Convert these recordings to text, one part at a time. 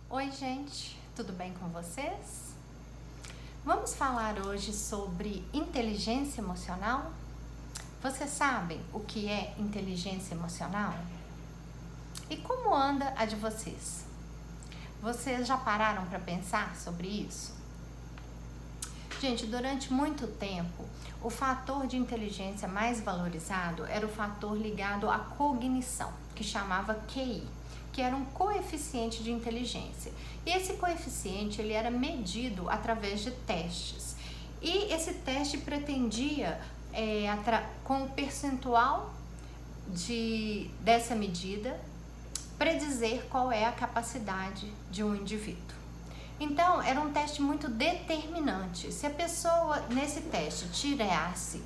Oi, gente, tudo bem com vocês? Vamos falar hoje sobre inteligência emocional? Vocês sabem o que é inteligência emocional? E como anda a de vocês? Vocês já pararam para pensar sobre isso? Gente, durante muito tempo, o fator de inteligência mais valorizado era o fator ligado à cognição, que chamava QI, que era um coeficiente de inteligência. E esse coeficiente ele era medido através de testes. E esse teste pretendia, com o percentual dessa medida, predizer qual é a capacidade de um indivíduo. Então, era um teste muito determinante. Se a pessoa, nesse teste, tirasse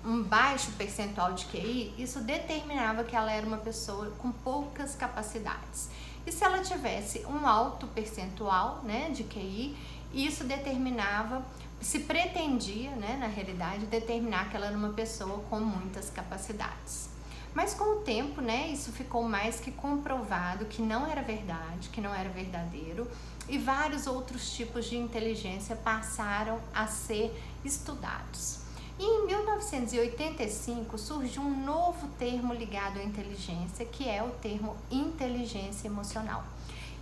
um baixo percentual de QI, isso determinava que ela era uma pessoa com poucas capacidades. E se ela tivesse um alto percentual, de QI, isso determinava, se pretendia, na realidade, determinar que ela era uma pessoa com muitas capacidades. Mas com o tempo, isso ficou mais que comprovado que não era verdade, que não era verdadeiro, e vários outros tipos de inteligência passaram a ser estudados. E em 1985 surgiu um novo termo ligado à inteligência, que é o termo inteligência emocional.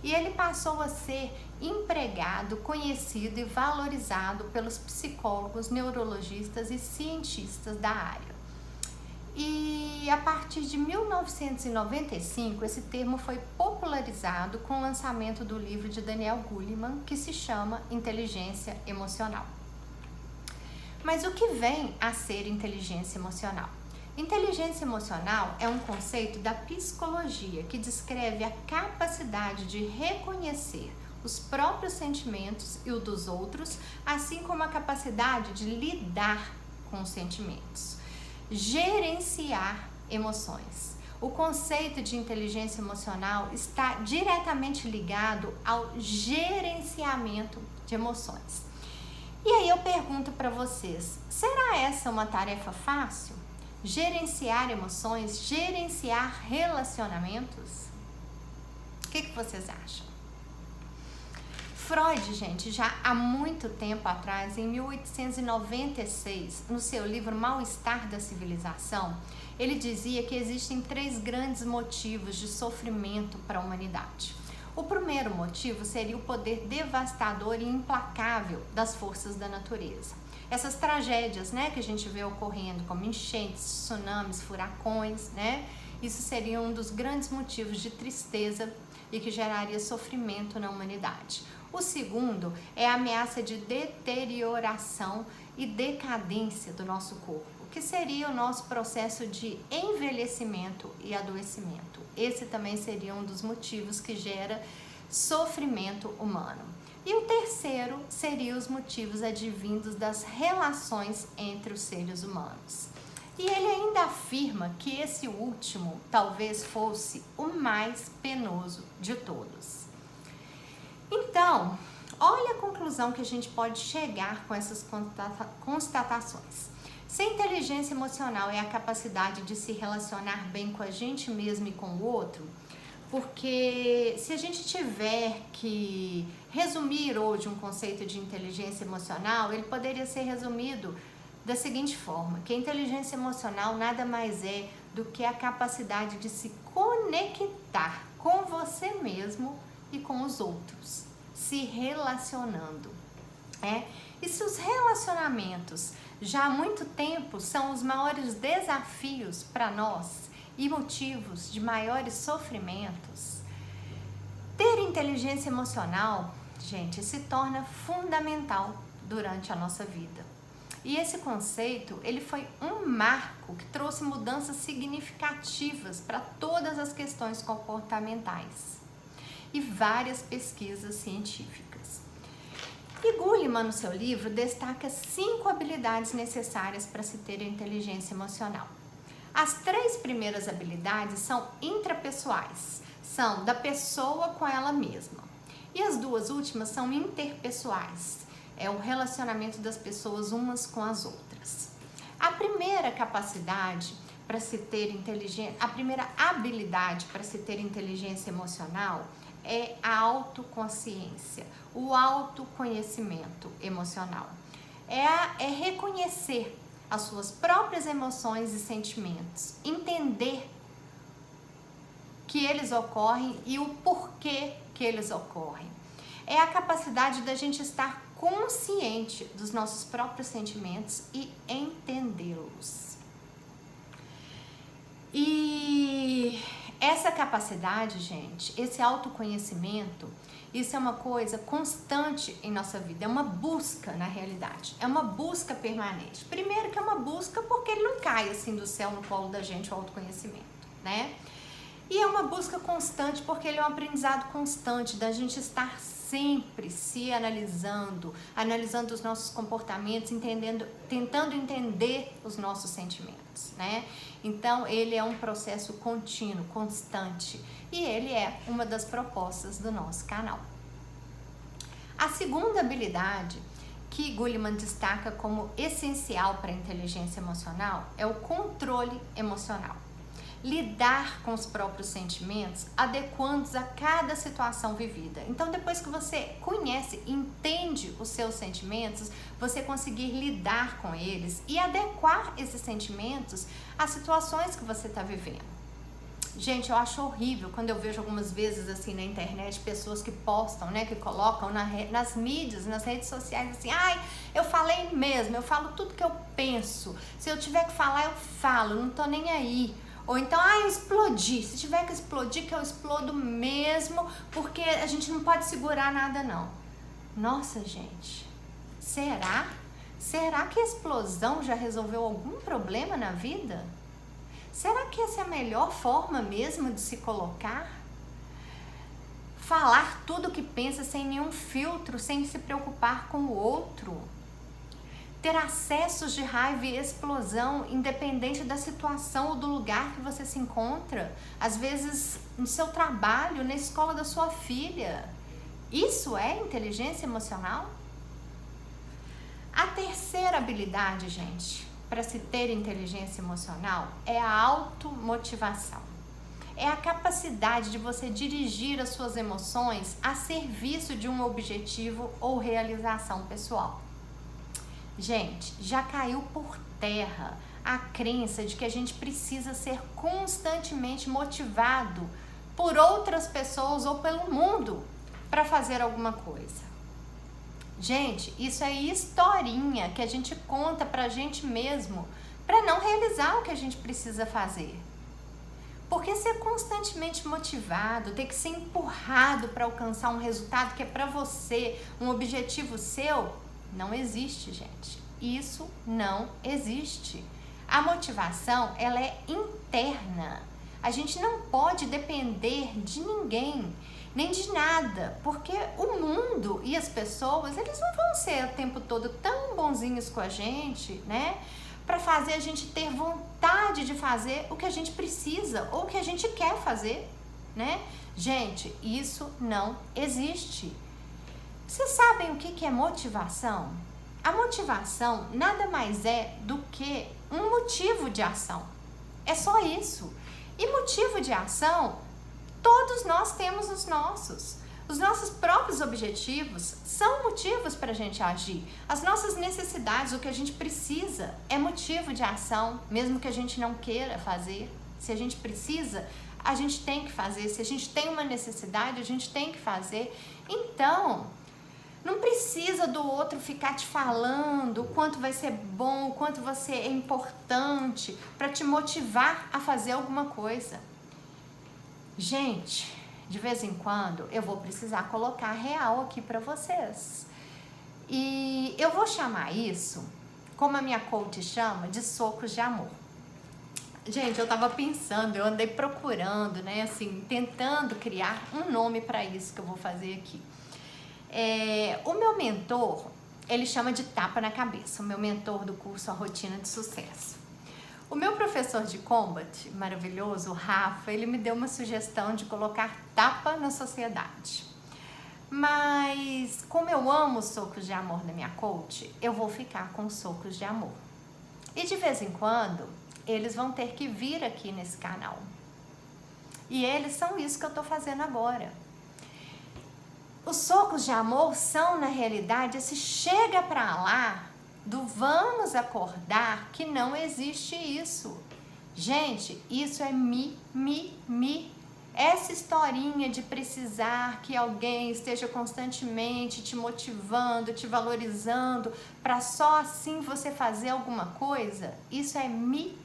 E ele passou a ser empregado, conhecido e valorizado pelos psicólogos, neurologistas e cientistas da área. E a partir de 1995, esse termo foi popularizado com o lançamento do livro de Daniel Goleman, que se chama Inteligência Emocional. Mas o que vem a ser inteligência emocional? Inteligência emocional é um conceito da psicologia que descreve a capacidade de reconhecer os próprios sentimentos e o dos outros, assim como a capacidade de lidar com os sentimentos. Gerenciar emoções. O conceito de inteligência emocional está diretamente ligado ao gerenciamento de emoções. E aí eu pergunto para vocês, será essa uma tarefa fácil? Gerenciar emoções, gerenciar relacionamentos? O que vocês acham? Freud, gente, já há muito tempo atrás, em 1896, no seu livro Mal-Estar da Civilização, ele dizia que existem 3 grandes motivos de sofrimento para a humanidade. O primeiro motivo seria o poder devastador e implacável das forças da natureza. Essas tragédias, que a gente vê ocorrendo, como enchentes, tsunamis, furacões, isso seria um dos grandes motivos de tristeza e que geraria sofrimento na humanidade. O segundo é a ameaça de deterioração e decadência do nosso corpo, que seria o nosso processo de envelhecimento e adoecimento. Esse também seria um dos motivos que gera sofrimento humano. E o terceiro seria os motivos advindos das relações entre os seres humanos. E ele ainda afirma que esse último talvez fosse o mais penoso de todos. Então, olha a conclusão que a gente pode chegar com essas constatações. Se a inteligência emocional é a capacidade de se relacionar bem com a gente mesmo e com o outro, porque se a gente tiver que resumir hoje um conceito de inteligência emocional, ele poderia ser resumido da seguinte forma, que a inteligência emocional nada mais é do que a capacidade de se conectar com você mesmo e com os outros, se relacionando. E se os relacionamentos já há muito tempo são os maiores desafios para nós e motivos de maiores sofrimentos, ter inteligência emocional, gente, se torna fundamental durante a nossa vida. E esse conceito, ele foi um marco que trouxe mudanças significativas para todas as questões comportamentais e várias pesquisas científicas. E Goleman, no seu livro, destaca 5 habilidades necessárias para se ter inteligência emocional. As 3 primeiras habilidades são intrapessoais, são da pessoa com ela mesma. E as 2 últimas são interpessoais, é o relacionamento das pessoas umas com as outras. A primeira capacidade para se ter inteligência, a primeira habilidade para se ter inteligência emocional é a autoconsciência, o autoconhecimento emocional. É reconhecer as suas próprias emoções e sentimentos, entender que eles ocorrem e o porquê que eles ocorrem. É a capacidade da gente estar consciente dos nossos próprios sentimentos e entendê-los. E essa capacidade, gente, esse autoconhecimento, isso é uma coisa constante em nossa vida, é uma busca na realidade, é uma busca permanente. Primeiro que é uma busca porque ele não cai assim do céu no colo da gente, o autoconhecimento, né? E é uma busca constante porque ele é um aprendizado constante da gente estar sempre se analisando os nossos comportamentos, tentando entender os nossos sentimentos, né? Então, ele é um processo contínuo, constante, e ele é uma das propostas do nosso canal. A segunda habilidade que Goleman destaca como essencial para a inteligência emocional é o controle emocional. Lidar com os próprios sentimentos, adequando-os a cada situação vivida. Então, depois que você conhece, entende os seus sentimentos, você conseguir lidar com eles e adequar esses sentimentos às situações que você está vivendo. Gente, eu acho horrível quando eu vejo algumas vezes assim na internet pessoas que postam, né, que colocam nas mídias, nas redes sociais assim, ai, eu falei mesmo, eu falo tudo que eu penso, se eu tiver que falar, eu falo, não tô nem aí. Ou então, eu explodi, se tiver que explodir, que eu explodo mesmo, porque a gente não pode segurar nada não. Nossa, gente, será? Será que a explosão já resolveu algum problema na vida? Será que essa é a melhor forma mesmo de se colocar? Falar tudo o que pensa sem nenhum filtro, sem se preocupar com o outro? Ter acessos de raiva e explosão, independente da situação ou do lugar que você se encontra, às vezes no seu trabalho, na escola da sua filha. Isso é inteligência emocional? A terceira habilidade, gente, para se ter inteligência emocional é a automotivação. É a capacidade de você dirigir as suas emoções a serviço de um objetivo ou realização pessoal. Gente, já caiu por terra a crença de que a gente precisa ser constantemente motivado por outras pessoas ou pelo mundo para fazer alguma coisa. Gente, isso é historinha que a gente conta pra gente mesmo para não realizar o que a gente precisa fazer. Porque ser constantemente motivado, ter que ser empurrado para alcançar um resultado que é para você, um objetivo seu, não existe, gente. Isso não existe. A motivação, ela é interna. A gente não pode depender de ninguém, nem de nada, porque o mundo e as pessoas, eles não vão ser o tempo todo tão bonzinhos com a gente, né? Para fazer a gente ter vontade de fazer o que a gente precisa ou o que a gente quer fazer, né? Gente, isso não existe. Vocês sabem o que é motivação? A motivação nada mais é do que um motivo de ação. É só isso. E motivo de ação, todos nós temos os nossos. Os nossos próprios objetivos são motivos para a gente agir. As nossas necessidades, o que a gente precisa, é motivo de ação, mesmo que a gente não queira fazer. Se a gente precisa, a gente tem que fazer. Se a gente tem uma necessidade, a gente tem que fazer. Então, não precisa do outro ficar te falando o quanto vai ser bom, o quanto você é importante para te motivar a fazer alguma coisa. Gente, de vez em quando eu vou precisar colocar real aqui para vocês. E eu vou chamar isso, como a minha coach chama, de socos de amor. Gente, eu tava pensando, eu andei procurando, né, assim, tentando criar um nome para isso que eu vou fazer aqui. O meu mentor, ele chama de tapa na cabeça, o meu mentor do curso A Rotina de Sucesso. O meu professor de Combat, maravilhoso, o Rafa, ele me deu uma sugestão de colocar tapa na sociedade. Mas, como eu amo os socos de amor da minha coach, eu vou ficar com socos de amor. E de vez em quando, eles vão ter que vir aqui nesse canal. E eles são isso que eu tô fazendo agora. Os socos de amor são, na realidade, esse chega pra lá do vamos acordar que não existe isso. Gente, isso é me. Essa historinha de precisar que alguém esteja constantemente te motivando, te valorizando, para só assim você fazer alguma coisa, isso é me.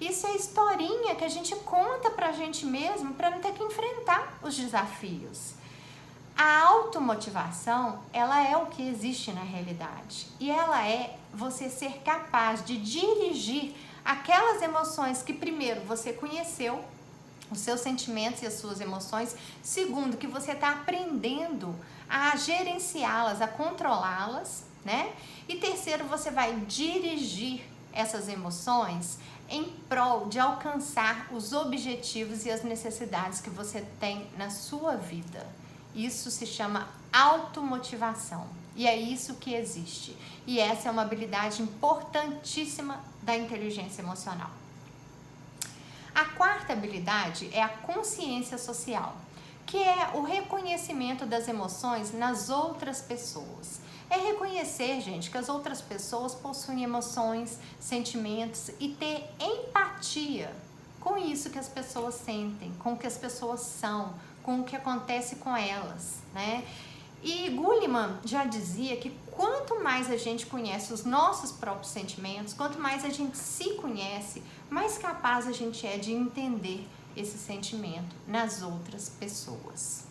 Isso é historinha que a gente conta pra gente mesmo para não ter que enfrentar os desafios. A automotivação, ela é o que existe na realidade. E ela é você ser capaz de dirigir aquelas emoções que primeiro você conheceu, os seus sentimentos e as suas emoções. Segundo, que você está aprendendo a gerenciá-las, a controlá-las, né? E terceiro, você vai dirigir essas emoções em prol de alcançar os objetivos e as necessidades que você tem na sua vida. Isso se chama automotivação. E é isso que existe. E essa é uma habilidade importantíssima da inteligência emocional. A quarta habilidade é a consciência social, que é o reconhecimento das emoções nas outras pessoas. É reconhecer, gente, que as outras pessoas possuem emoções, sentimentos e ter empatia com isso que as pessoas sentem, com o que as pessoas são, com o que acontece com elas, né? E Goleman já dizia que quanto mais a gente conhece os nossos próprios sentimentos, quanto mais a gente se conhece, mais capaz a gente é de entender esse sentimento nas outras pessoas.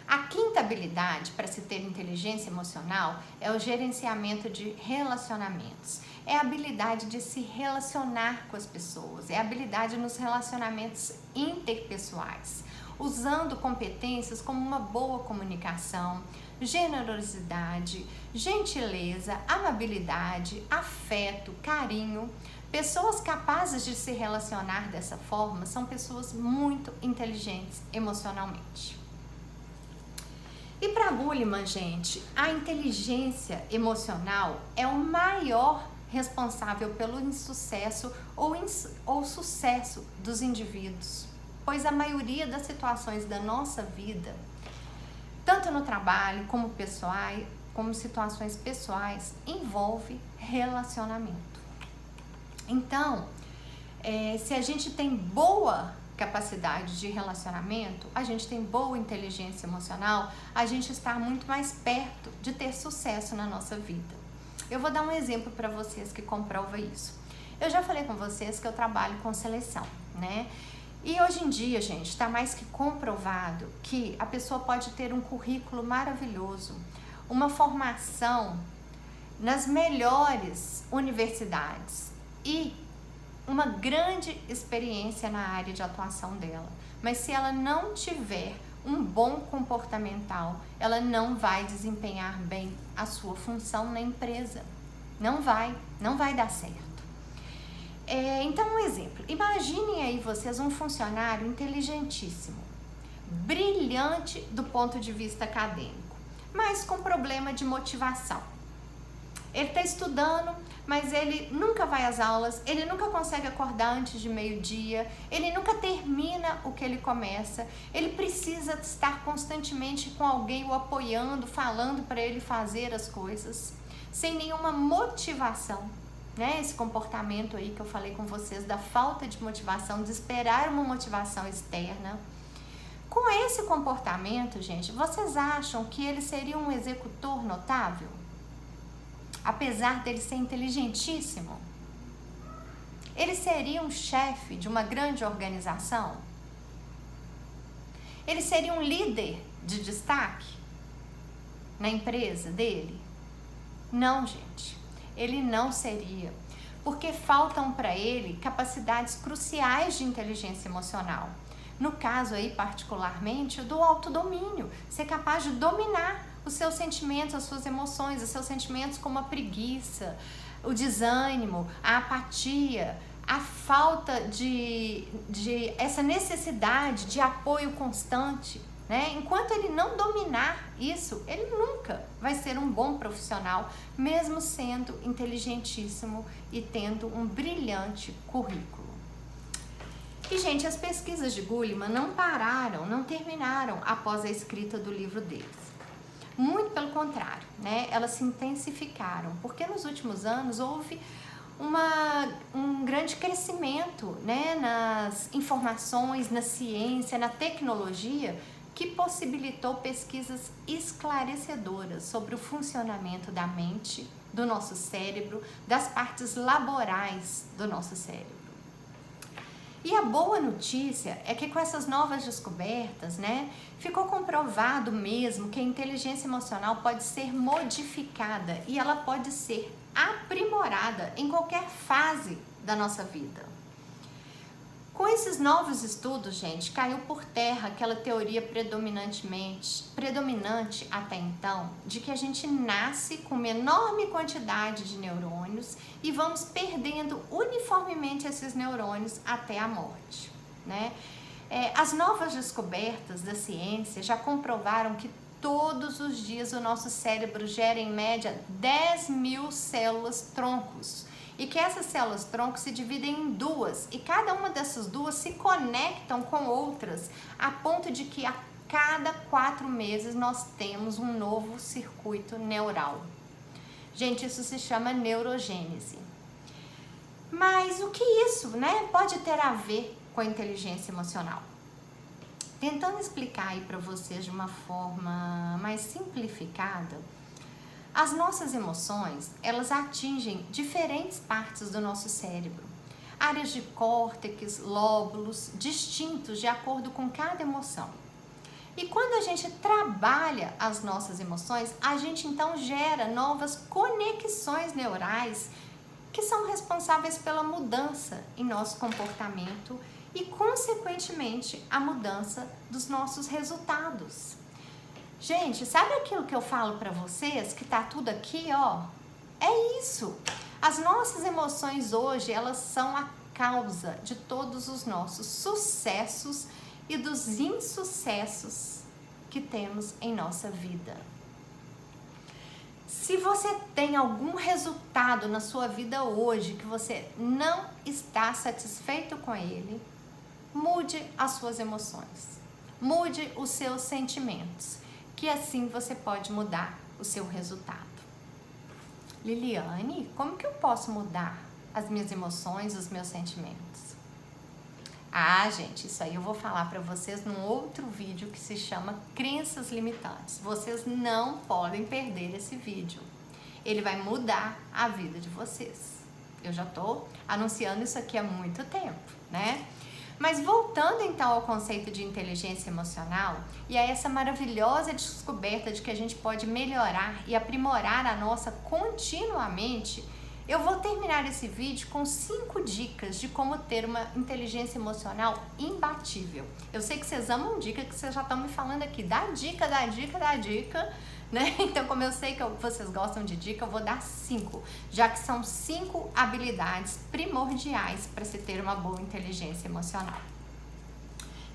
A quinta habilidade para se ter inteligência emocional é o gerenciamento de relacionamentos. É a habilidade de se relacionar com as pessoas, é a habilidade nos relacionamentos interpessoais, usando competências como uma boa comunicação, generosidade, gentileza, amabilidade, afeto, carinho. Pessoas capazes de se relacionar dessa forma são pessoas muito inteligentes emocionalmente. E para Goleman, gente, a inteligência emocional é o maior responsável pelo insucesso ou sucesso dos indivíduos, pois a maioria das situações da nossa vida, tanto no trabalho como situações pessoais, envolve relacionamento. Então, se a gente tem boa capacidade de relacionamento, a gente tem boa inteligência emocional, a gente está muito mais perto de ter sucesso na nossa vida. Eu vou dar um exemplo para vocês que comprova isso. Eu já falei com vocês que eu trabalho com seleção, né? E hoje em dia, gente, está mais que comprovado que a pessoa pode ter um currículo maravilhoso, uma formação nas melhores universidades e uma grande experiência na área de atuação dela. Mas se ela não tiver um bom comportamental, ela não vai desempenhar bem a sua função na empresa. Não vai dar certo. Então, um exemplo. Imaginem aí vocês um funcionário inteligentíssimo, brilhante do ponto de vista acadêmico, mas com problema de motivação. Ele está estudando, mas ele nunca vai às aulas, ele nunca consegue acordar antes de meio-dia, ele nunca termina o que ele começa, ele precisa estar constantemente com alguém o apoiando, falando para ele fazer as coisas, sem nenhuma motivação, né? Esse comportamento aí que eu falei com vocês da falta de motivação, de esperar uma motivação externa. Com esse comportamento, gente, vocês acham que ele seria um executor notável? Apesar dele ser inteligentíssimo, ele seria um chefe de uma grande organização? Ele seria um líder de destaque na empresa dele? Não, gente, ele não seria, porque faltam para ele capacidades cruciais de inteligência emocional. No caso aí, particularmente, do autodomínio, ser capaz de dominar os seus sentimentos, as suas emoções, os seus sentimentos como a preguiça, o desânimo, a apatia, a falta de essa necessidade de apoio constante, né? Enquanto ele não dominar isso, ele nunca vai ser um bom profissional, mesmo sendo inteligentíssimo e tendo um brilhante currículo. E, gente, as pesquisas de Goleman não pararam, não terminaram após a escrita do livro deles. Muito pelo contrário, né? Elas se intensificaram, porque nos últimos anos houve um grande crescimento, né, nas informações, na ciência, na tecnologia, que possibilitou pesquisas esclarecedoras sobre o funcionamento da mente, do nosso cérebro, das partes laborais do nosso cérebro. E a boa notícia é que com essas novas descobertas, né, ficou comprovado mesmo que a inteligência emocional pode ser modificada e ela pode ser aprimorada em qualquer fase da nossa vida. Com esses novos estudos, gente, caiu por terra aquela teoria predominante até então, de que a gente nasce com uma enorme quantidade de neurônios e vamos perdendo uniformemente esses neurônios até a morte, né? As novas descobertas da ciência já comprovaram que todos os dias o nosso cérebro gera em média 10.000 células troncos e que essas células troncos se dividem em duas e cada uma dessas duas se conectam com outras a ponto de que a cada 4 meses nós temos um novo circuito neural. Gente, isso se chama neurogênese. Mas o que isso, né, pode ter a ver com a inteligência emocional? Tentando explicar aí para vocês de uma forma mais simplificada, as nossas emoções, elas atingem diferentes partes do nosso cérebro, áreas de córtex, lóbulos, distintos de acordo com cada emoção. E quando a gente trabalha as nossas emoções, a gente então gera novas conexões neurais que são responsáveis pela mudança em nosso comportamento e, consequentemente, a mudança dos nossos resultados. Gente, sabe aquilo que eu falo para vocês, que tá tudo aqui, ó? É isso. As nossas emoções hoje, elas são a causa de todos os nossos sucessos e dos insucessos que temos em nossa vida. Se você tem algum resultado na sua vida hoje que você não está satisfeito com ele, mude as suas emoções, mude os seus sentimentos, que assim você pode mudar o seu resultado. Liliane, como que eu posso mudar as minhas emoções, os meus sentimentos? Ah, gente, isso aí eu vou falar para vocês num outro vídeo que se chama Crenças Limitantes. Vocês não podem perder esse vídeo. Ele vai mudar a vida de vocês. Eu já tô anunciando isso aqui há muito tempo, né? Mas voltando então ao conceito de inteligência emocional e a essa maravilhosa descoberta de que a gente pode melhorar e aprimorar a nossa continuamente, eu vou terminar esse vídeo com 5 dicas de como ter uma inteligência emocional imbatível. Eu sei que vocês amam dica, que vocês já estão me falando aqui, dá dica, né? Então, como eu sei que vocês gostam de dica, eu vou dar 5, já que são 5 habilidades primordiais para se ter uma boa inteligência emocional.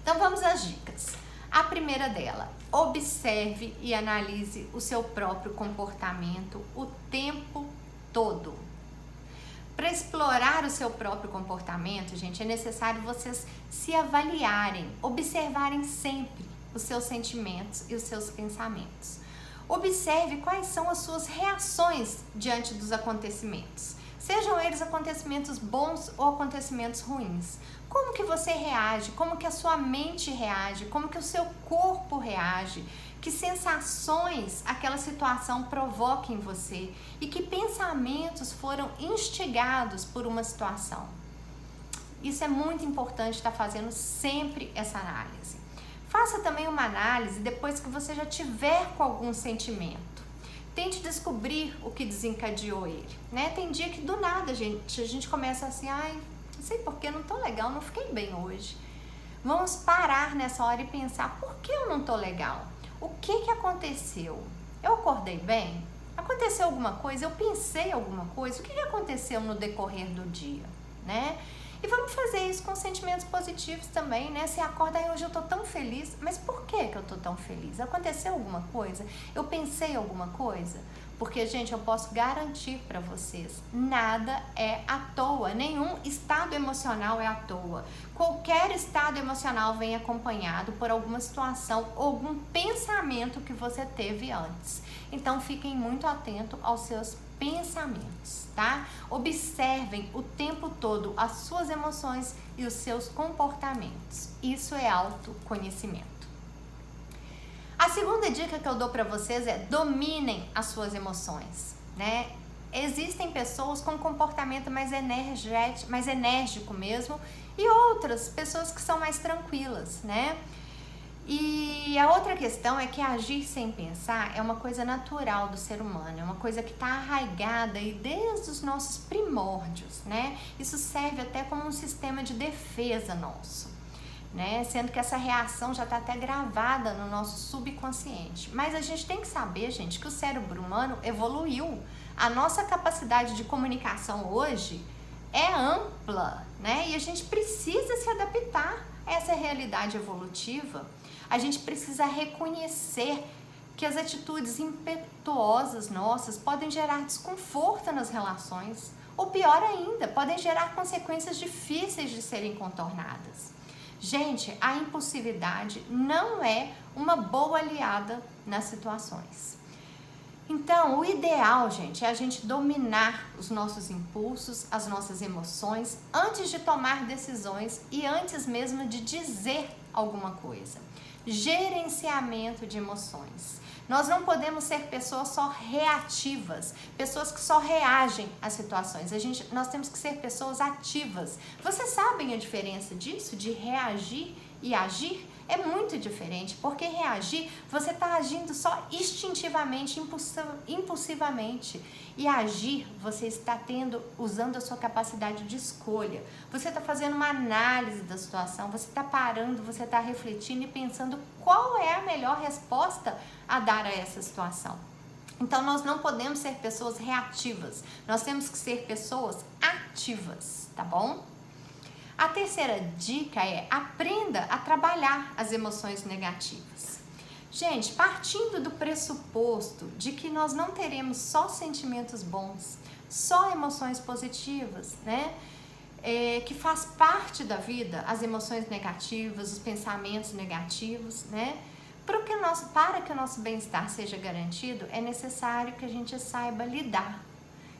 Então, vamos às dicas. A primeira dela, observe e analise o seu próprio comportamento o tempo todo. Para explorar o seu próprio comportamento, gente, é necessário vocês se avaliarem, observarem sempre os seus sentimentos e os seus pensamentos. Observe quais são as suas reações diante dos acontecimentos, sejam eles acontecimentos bons ou acontecimentos ruins. Como que você reage, como que a sua mente reage, como que o seu corpo reage, que sensações aquela situação provoca em você e que pensamentos foram instigados por uma situação. Isso é muito importante estar fazendo sempre essa análise. Faça também uma análise depois que você já tiver com algum sentimento. Tente descobrir o que desencadeou ele, né? Tem dia que do nada a gente começa assim, ai, não sei por que, não tô legal, não fiquei bem hoje. Vamos parar nessa hora e pensar, por que eu não tô legal? O que aconteceu? Eu acordei bem? Aconteceu alguma coisa? Eu pensei alguma coisa? O que aconteceu no decorrer do dia, né? E vamos fazer isso com sentimentos positivos também, né? Você acorda, aí hoje eu tô tão feliz, mas por que eu tô tão feliz? Aconteceu alguma coisa? Eu pensei alguma coisa? Porque, gente, eu posso garantir para vocês, nada é à toa, nenhum estado emocional é à toa. Qualquer estado emocional vem acompanhado por alguma situação, algum pensamento que você teve antes. Então, fiquem muito atentos aos seus pensamentos, tá? Observem o tempo todo as suas emoções e os seus comportamentos. Isso é autoconhecimento. A segunda dica que eu dou para vocês é dominem as suas emoções, né? Existem pessoas com comportamento mais enérgico mesmo, e outras pessoas que são mais tranquilas, né? E a outra questão é que agir sem pensar é uma coisa natural do ser humano, é uma coisa que está arraigada aí desde os nossos primórdios, né? Isso serve até como um sistema de defesa nosso, né? Sendo que essa reação já está até gravada no nosso subconsciente. Mas a gente tem que saber, gente, que o cérebro humano evoluiu. A nossa capacidade de comunicação hoje é ampla, né? E a gente precisa se adaptar a essa realidade evolutiva. A gente precisa reconhecer que as atitudes impetuosas nossas podem gerar desconforto nas relações, ou pior ainda, podem gerar consequências difíceis de serem contornadas. Gente, a impulsividade não é uma boa aliada nas situações. Então, o ideal, gente, é a gente dominar os nossos impulsos, as nossas emoções, antes de tomar decisões e antes mesmo de dizer alguma coisa. Gerenciamento de emoções. Nós não podemos ser pessoas só reativas, pessoas que só reagem às situações. Nós temos que ser pessoas ativas. Vocês sabem a diferença disso, de reagir e agir? É muito diferente, porque reagir, você está agindo só instintivamente, impulsivamente. E agir, você está usando a sua capacidade de escolha. Você está fazendo uma análise da situação, você está parando, você está refletindo e pensando qual é a melhor resposta a dar a essa situação. Então, nós não podemos ser pessoas reativas, nós temos que ser pessoas ativas, tá bom? A terceira dica é aprenda a trabalhar as emoções negativas. Gente, partindo do pressuposto de que nós não teremos só sentimentos bons, só emoções positivas, né? Que faz parte da vida as emoções negativas, os pensamentos negativos, né? Para que o nosso bem-estar seja garantido, é necessário que a gente saiba lidar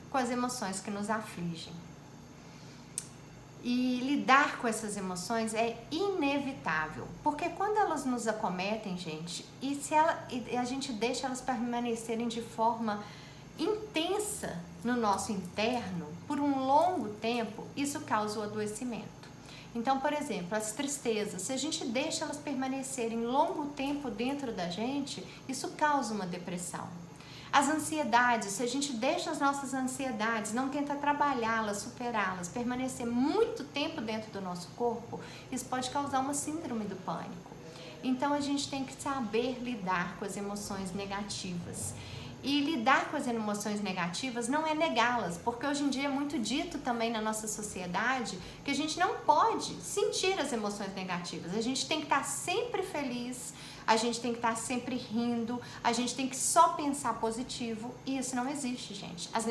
com as emoções que nos afligem. E lidar com essas emoções é inevitável, porque quando elas nos acometem, gente, e a gente deixa elas permanecerem de forma intensa no nosso interno por um longo tempo, isso causa o adoecimento. Então, por exemplo, as tristezas, se a gente deixa elas permanecerem longo tempo dentro da gente, isso causa uma depressão. As ansiedades, se a gente deixa as nossas ansiedades, não tenta trabalhá-las, superá-las, permanecer muito tempo dentro do nosso corpo, isso pode causar uma síndrome do pânico. Então, a gente tem que saber lidar com as emoções negativas. E lidar com as emoções negativas não é negá-las, porque hoje em dia é muito dito também na nossa sociedade que a gente não pode sentir as emoções negativas. A gente tem que estar sempre feliz, a gente tem que estar sempre rindo, a gente tem que só pensar positivo, e isso não existe, gente. As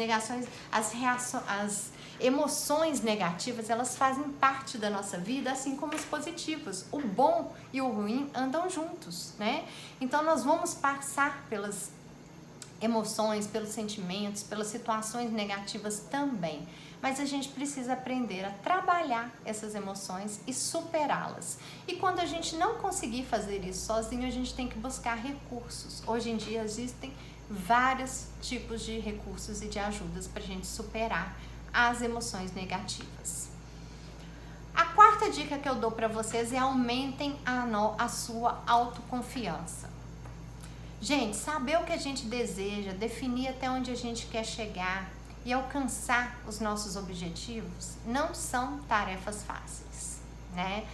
emoções negativas, elas fazem parte da nossa vida, assim como os positivos. O bom e o ruim andam juntos, né? Então, nós vamos passar pelas emoções, pelos sentimentos, pelas situações negativas também. Mas a gente precisa aprender a trabalhar essas emoções e superá-las. E quando a gente não conseguir fazer isso sozinho, a gente tem que buscar recursos. Hoje em dia existem vários tipos de recursos e de ajudas para a gente superar as emoções negativas. A quarta dica que eu dou para vocês é aumentem a sua autoconfiança. Gente, saber o que a gente deseja, definir até onde a gente quer chegar e alcançar os nossos objetivos não são tarefas fáceis, né?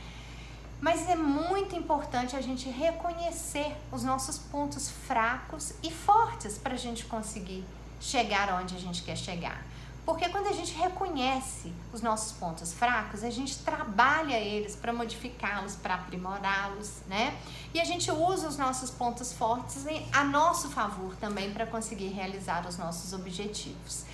Mas é muito importante a gente reconhecer os nossos pontos fracos e fortes para a gente conseguir chegar onde a gente quer chegar. Porque quando a gente reconhece os nossos pontos fracos, a gente trabalha eles para modificá-los, para aprimorá-los, né? E a gente usa os nossos pontos fortes a nosso favor também para conseguir realizar os nossos objetivos.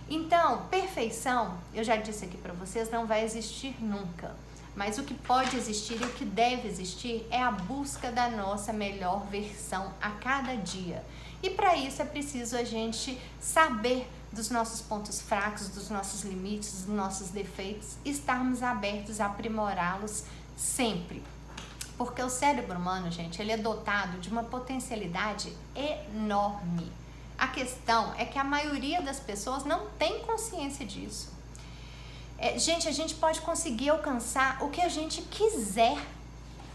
Então, perfeição, eu já disse aqui para vocês, não vai existir nunca. Mas o que pode existir e o que deve existir é a busca da nossa melhor versão a cada dia. E para isso é preciso a gente saber dos nossos pontos fracos, dos nossos limites, dos nossos defeitos, e estarmos abertos a aprimorá-los sempre. Porque o cérebro humano, gente, ele é dotado de uma potencialidade enorme. A questão é que a maioria das pessoas não tem consciência disso. Gente, a gente pode conseguir alcançar o que a gente quiser.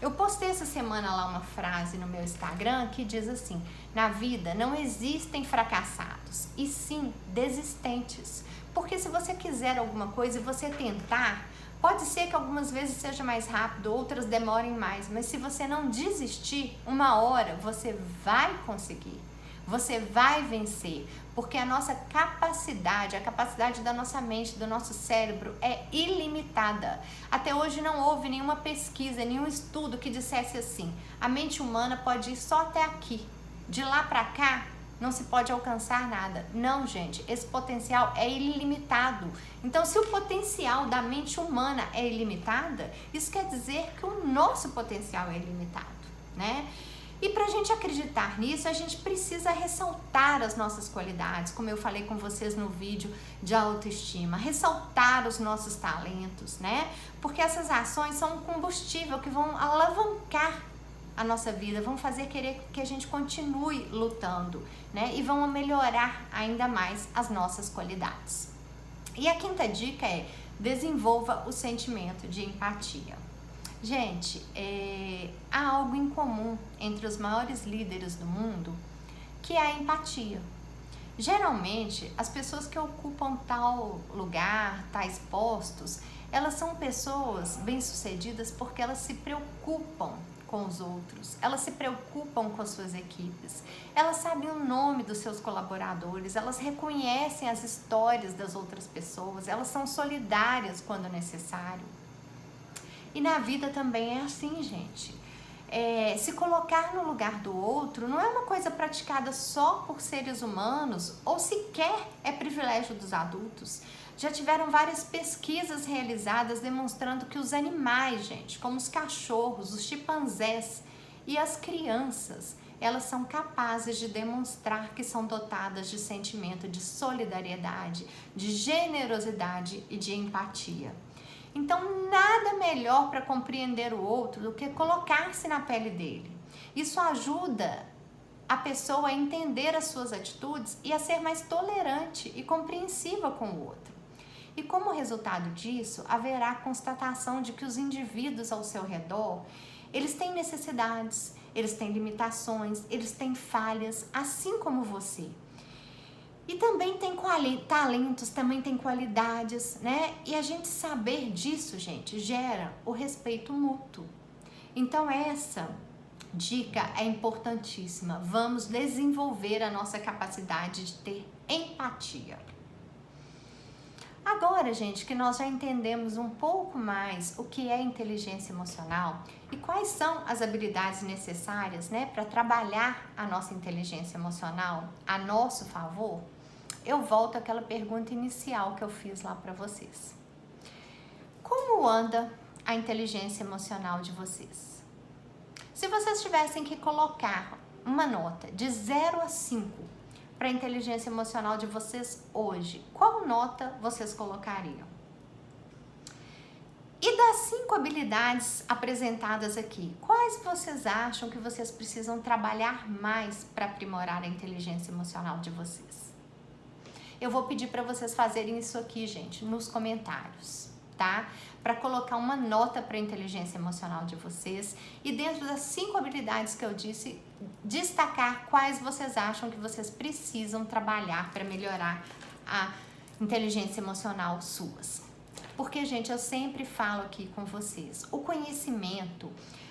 Eu postei essa semana lá uma frase no meu Instagram que diz assim: na vida não existem fracassados, e sim desistentes. Porque se você quiser alguma coisa e você tentar, pode ser que algumas vezes seja mais rápido, outras demorem mais, mas se você não desistir, uma hora você vai conseguir. Você vai vencer, porque a nossa capacidade, a capacidade da nossa mente, do nosso cérebro é ilimitada. Até hoje não houve nenhuma pesquisa, nenhum estudo que dissesse assim: a mente humana pode ir só até aqui, de lá para cá não se pode alcançar nada. Não, gente, esse potencial é ilimitado. Então, se o potencial da mente humana é ilimitado, isso quer dizer que o nosso potencial é ilimitado, né? E para a gente acreditar nisso, a gente precisa ressaltar as nossas qualidades, como eu falei com vocês no vídeo de autoestima, ressaltar os nossos talentos, né? Porque essas ações são um combustível que vão alavancar a nossa vida, vão fazer querer que a gente continue lutando, né? E vão melhorar ainda mais as nossas qualidades. E a quinta dica é: desenvolva o sentimento de empatia. Gente, há algo em comum entre os maiores líderes do mundo, que é a empatia. Geralmente, as pessoas que ocupam tal lugar, tais postos, elas são pessoas bem-sucedidas porque elas se preocupam com os outros, elas se preocupam com as suas equipes, elas sabem o nome dos seus colaboradores, elas reconhecem as histórias das outras pessoas, elas são solidárias quando necessário. E na vida também é assim, gente. Se colocar no lugar do outro não é uma coisa praticada só por seres humanos ou sequer é privilégio dos adultos. Já tiveram várias pesquisas realizadas demonstrando que os animais, gente, como os cachorros, os chimpanzés e as crianças, elas são capazes de demonstrar que são dotadas de sentimento de solidariedade, de generosidade e de empatia. Então, nada melhor para compreender o outro do que colocar-se na pele dele. Isso ajuda a pessoa a entender as suas atitudes e a ser mais tolerante e compreensiva com o outro. E como resultado disso, haverá constatação de que os indivíduos ao seu redor, eles têm necessidades, eles têm limitações, eles têm falhas, assim como você. E também tem talentos, também tem qualidades, né? E a gente saber disso, gente, gera o respeito mútuo. Então essa dica é importantíssima. Vamos desenvolver a nossa capacidade de ter empatia. Agora, gente, que nós já entendemos um pouco mais o que é inteligência emocional e quais são as habilidades necessárias, né, para trabalhar a nossa inteligência emocional a nosso favor, eu volto àquela pergunta inicial que eu fiz lá para vocês. Como anda a inteligência emocional de vocês? Se vocês tivessem que colocar uma nota de 0 a 5 para a inteligência emocional de vocês hoje, qual nota vocês colocariam? E das 5 habilidades apresentadas aqui, quais vocês acham que vocês precisam trabalhar mais para aprimorar a inteligência emocional de vocês? Eu vou pedir para vocês fazerem isso aqui, gente, nos comentários, tá? Para colocar uma nota para a inteligência emocional de vocês e dentro das 5 habilidades que eu disse, destacar quais vocês acham que vocês precisam trabalhar para melhorar a inteligência emocional suas. Porque, gente, eu sempre falo aqui com vocês, o conhecimento,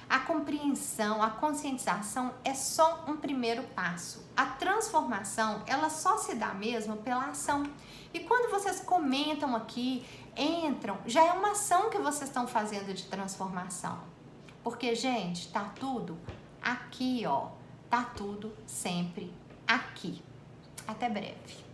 A compreensão, a conscientização é só um primeiro passo. A transformação, ela só se dá mesmo pela ação. E quando vocês comentam aqui, entram, já é uma ação que vocês estão fazendo de transformação. Porque, gente, tá tudo aqui, ó. Tá tudo sempre aqui. Até breve.